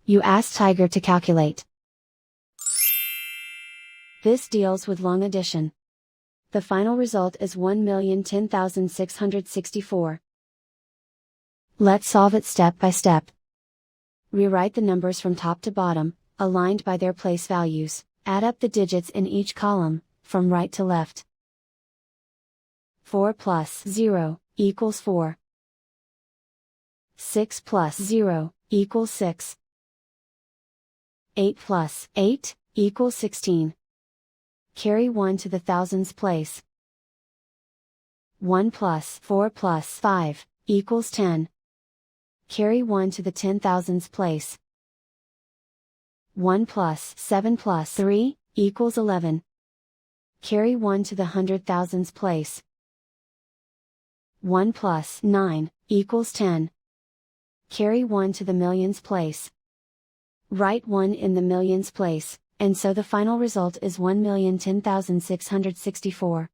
You ask Tiger to calculate. This deals with long addition. The final result is 1,010,664. Let's solve it step by step. Rewrite the numbers from top to bottom, aligned by their place values. Add up the digits in each column, from right to left. 4 plus 0 equals 4. 6 plus 0 equals 6. 8 plus 8 equals 16. Carry 1 to the thousands place. 1 plus 4 plus 5 equals 10. Carry 1 to the 10,000s place. 1 plus 7 plus 3 equals 11. Carry 1 to the 100,000s place. 1 plus 9 equals 10. Carry 1 to the millions place. Write 1 in the millions place, and so the final result is 1,010,664.